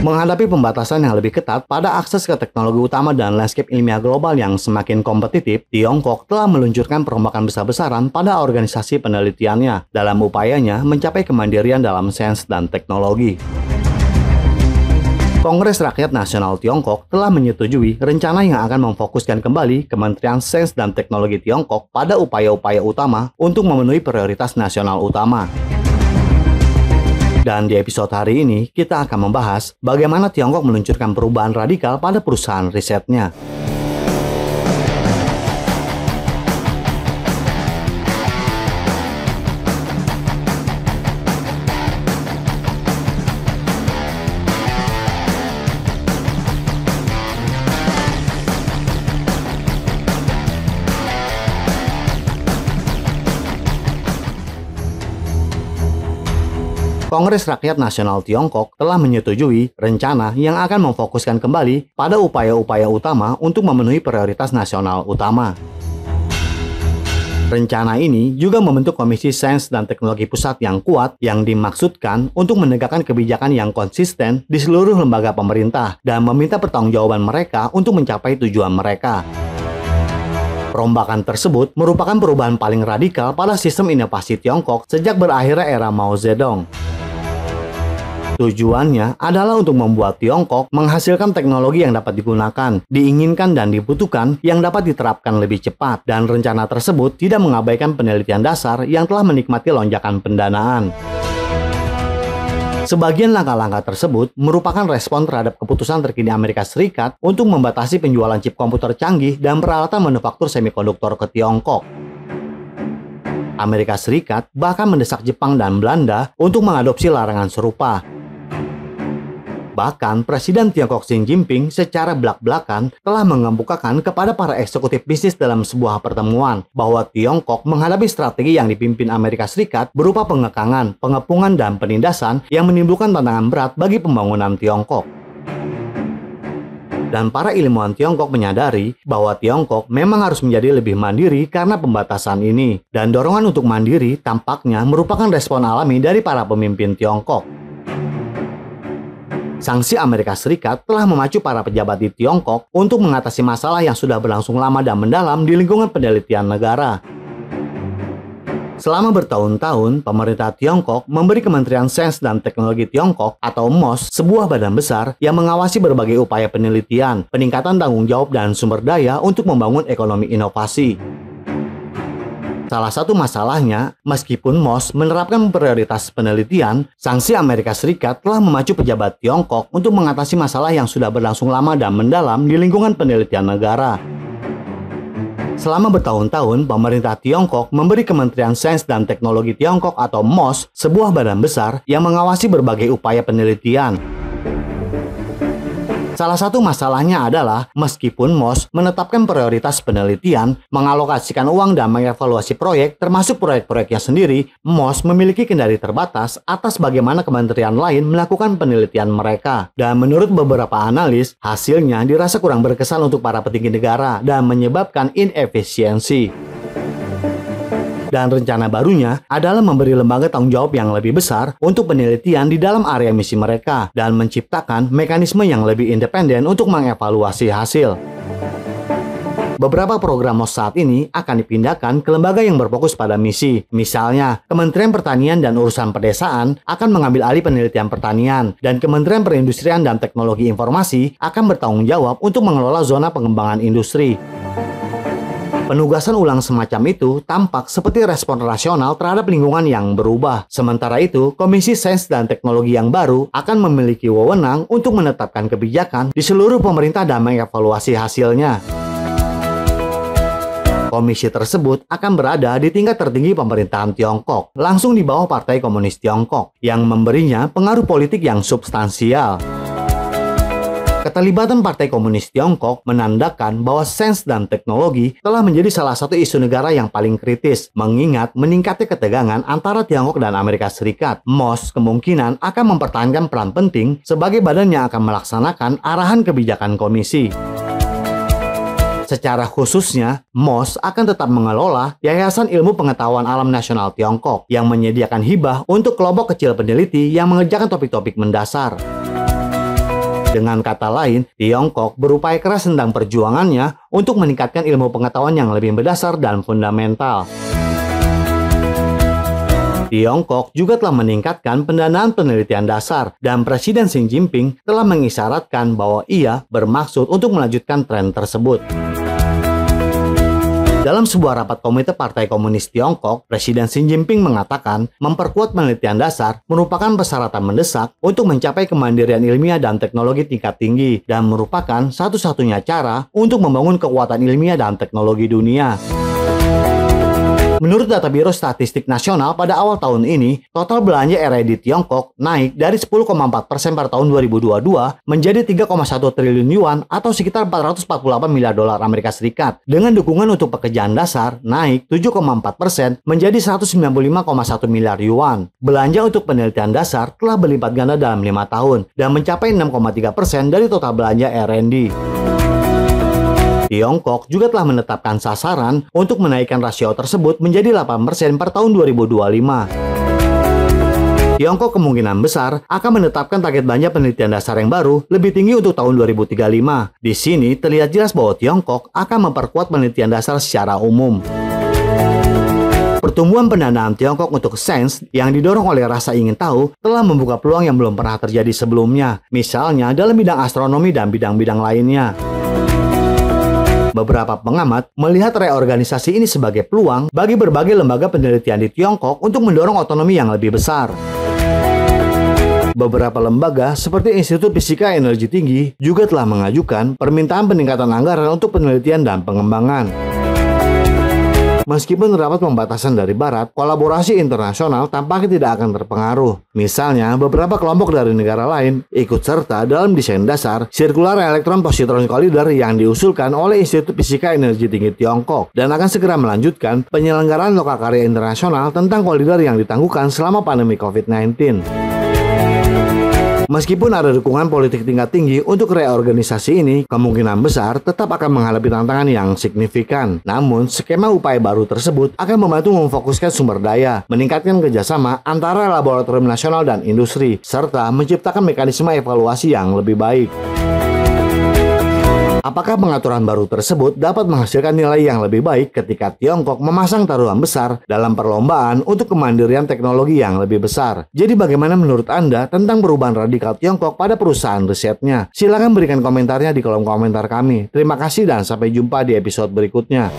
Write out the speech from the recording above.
Menghadapi pembatasan yang lebih ketat pada akses ke teknologi utama dan landscape ilmiah global yang semakin kompetitif, Tiongkok telah meluncurkan perombakan besar-besaran pada organisasi penelitiannya dalam upayanya mencapai kemandirian dalam sains dan teknologi. Kongres Rakyat Nasional Tiongkok telah menyetujui rencana yang akan memfokuskan kembali Kementerian Sains dan Teknologi Tiongkok pada upaya-upaya utama untuk memenuhi prioritas nasional utama. Dan di episode hari ini, kita akan membahas bagaimana Tiongkok meluncurkan perubahan radikal pada perusahaan risetnya. Kongres Rakyat Nasional Tiongkok telah menyetujui rencana yang akan memfokuskan kembali pada upaya-upaya utama untuk memenuhi prioritas nasional utama. Rencana ini juga membentuk Komisi Sains dan Teknologi Pusat yang kuat yang dimaksudkan untuk menegakkan kebijakan yang konsisten di seluruh lembaga pemerintah dan meminta pertanggungjawaban mereka untuk mencapai tujuan mereka. Perombakan tersebut merupakan perubahan paling radikal pada sistem inovasi Tiongkok sejak berakhirnya era Mao Zedong. Tujuannya adalah untuk membuat Tiongkok menghasilkan teknologi yang dapat digunakan, diinginkan dan dibutuhkan yang dapat diterapkan lebih cepat, dan rencana tersebut tidak mengabaikan penelitian dasar yang telah menikmati lonjakan pendanaan. Sebagian langkah-langkah tersebut merupakan respon terhadap keputusan terkini Amerika Serikat untuk membatasi penjualan chip komputer canggih dan peralatan manufaktur semikonduktor ke Tiongkok. Amerika Serikat bahkan mendesak Jepang dan Belanda untuk mengadopsi larangan serupa. Bahkan, Presiden Tiongkok Xi Jinping secara belak-belakan telah mengemukakan kepada para eksekutif bisnis dalam sebuah pertemuan bahwa Tiongkok menghadapi strategi yang dipimpin Amerika Serikat berupa pengekangan, pengepungan, dan penindasan yang menimbulkan tantangan berat bagi pembangunan Tiongkok. Dan para ilmuwan Tiongkok menyadari bahwa Tiongkok memang harus menjadi lebih mandiri karena pembatasan ini. Dan dorongan untuk mandiri tampaknya merupakan respon alami dari para pemimpin Tiongkok. Sanksi Amerika Serikat telah memacu para pejabat di Tiongkok untuk mengatasi masalah yang sudah berlangsung lama dan mendalam di lingkungan penelitian negara. Selama bertahun-tahun, pemerintah Tiongkok memberi Kementerian Sains dan Teknologi Tiongkok atau MOS sebuah badan besar yang mengawasi berbagai upaya penelitian, peningkatan tanggung jawab dan sumber daya untuk membangun ekonomi inovasi. Salah satu masalahnya, meskipun MOS menerapkan prioritas penelitian, sanksi Amerika Serikat telah memacu pejabat Tiongkok untuk mengatasi masalah yang sudah berlangsung lama dan mendalam di lingkungan penelitian negara. Selama bertahun-tahun, pemerintah Tiongkok memberi Kementerian Sains dan Teknologi Tiongkok atau MOS sebuah badan besar yang mengawasi berbagai upaya penelitian. Salah satu masalahnya adalah, meskipun MOS menetapkan prioritas penelitian, mengalokasikan uang dan mengevaluasi proyek, termasuk proyek-proyeknya sendiri, MOS memiliki kendali terbatas atas bagaimana kementerian lain melakukan penelitian mereka. Dan menurut beberapa analis, hasilnya dirasa kurang berkesan untuk para petinggi negara dan menyebabkan inefisiensi. Dan rencana barunya adalah memberi lembaga tanggung jawab yang lebih besar untuk penelitian di dalam area misi mereka dan menciptakan mekanisme yang lebih independen untuk mengevaluasi hasil. Beberapa program MOS saat ini akan dipindahkan ke lembaga yang berfokus pada misi. Misalnya, Kementerian Pertanian dan Urusan Pedesaan akan mengambil alih penelitian pertanian, dan Kementerian Perindustrian dan Teknologi Informasi akan bertanggung jawab untuk mengelola zona pengembangan industri. Penugasan ulang semacam itu tampak seperti respon rasional terhadap lingkungan yang berubah. Sementara itu, Komisi Sains dan Teknologi yang baru akan memiliki wewenang untuk menetapkan kebijakan di seluruh pemerintah dan mengevaluasi hasilnya. Komisi tersebut akan berada di tingkat tertinggi pemerintahan Tiongkok, langsung di bawah Partai Komunis Tiongkok, yang memberinya pengaruh politik yang substansial. Keterlibatan Partai Komunis Tiongkok menandakan bahwa sains dan teknologi telah menjadi salah satu isu negara yang paling kritis, mengingat meningkatnya ketegangan antara Tiongkok dan Amerika Serikat. MOS kemungkinan akan mempertahankan peran penting sebagai badan yang akan melaksanakan arahan kebijakan komisi. Secara khususnya, MOS akan tetap mengelola Yayasan Ilmu Pengetahuan Alam Nasional Tiongkok yang menyediakan hibah untuk kelompok kecil peneliti yang mengerjakan topik-topik mendasar. Dengan kata lain, Tiongkok berupaya keras tentang perjuangannya untuk meningkatkan ilmu pengetahuan yang lebih berdasar dan fundamental. Tiongkok juga telah meningkatkan pendanaan penelitian dasar, dan Presiden Xi Jinping telah mengisyaratkan bahwa ia bermaksud untuk melanjutkan tren tersebut. Dalam sebuah rapat komite Partai Komunis Tiongkok, Presiden Xi Jinping mengatakan memperkuat penelitian dasar merupakan persyaratan mendesak untuk mencapai kemandirian ilmiah dan teknologi tingkat tinggi dan merupakan satu-satunya cara untuk membangun kekuatan ilmiah dan teknologi dunia. Menurut data Biro Statistik Nasional pada awal tahun ini, total belanja R&D di Tiongkok naik dari 10,4% pada tahun 2022 menjadi 3,1 triliun yuan atau sekitar 448 miliar dolar Amerika Serikat. Dengan dukungan untuk pekerjaan dasar naik 7,4% menjadi 195,1 miliar yuan. Belanja untuk penelitian dasar telah berlipat ganda dalam 5 tahun dan mencapai 6,3% dari total belanja R&D. Tiongkok juga telah menetapkan sasaran untuk menaikkan rasio tersebut menjadi 8% per tahun 2025. Tiongkok kemungkinan besar akan menetapkan target belanja penelitian dasar yang baru lebih tinggi untuk tahun 2035. Di sini terlihat jelas bahwa Tiongkok akan memperkuat penelitian dasar secara umum. Pertumbuhan pendanaan Tiongkok untuk sains yang didorong oleh rasa ingin tahu telah membuka peluang yang belum pernah terjadi sebelumnya, misalnya dalam bidang astronomi dan bidang-bidang lainnya. Beberapa pengamat melihat reorganisasi ini sebagai peluang bagi berbagai lembaga penelitian di Tiongkok untuk mendorong otonomi yang lebih besar. Beberapa lembaga seperti Institut Fisika Energi Tinggi juga telah mengajukan permintaan peningkatan anggaran untuk penelitian dan pengembangan. Meskipun terdapat pembatasan dari Barat, kolaborasi internasional tampaknya tidak akan terpengaruh. Misalnya, beberapa kelompok dari negara lain ikut serta dalam desain dasar Circular Electron Positron Collider yang diusulkan oleh Institut Fisika Energi Tinggi Tiongkok dan akan segera melanjutkan penyelenggaraan lokakarya internasional tentang kollider yang ditangguhkan selama pandemi COVID-19. Meskipun ada dukungan politik tingkat tinggi untuk reorganisasi ini, kemungkinan besar tetap akan menghadapi tantangan yang signifikan. Namun, skema upaya baru tersebut akan membantu memfokuskan sumber daya, meningkatkan kerjasama antara laboratorium nasional dan industri, serta menciptakan mekanisme evaluasi yang lebih baik. Apakah pengaturan baru tersebut dapat menghasilkan nilai yang lebih baik ketika Tiongkok memasang taruhan besar dalam perlombaan untuk kemandirian teknologi yang lebih besar? Jadi bagaimana menurut Anda tentang perubahan radikal Tiongkok pada perusahaan risetnya? Silahkan berikan komentarnya di kolom komentar kami. Terima kasih dan sampai jumpa di episode berikutnya.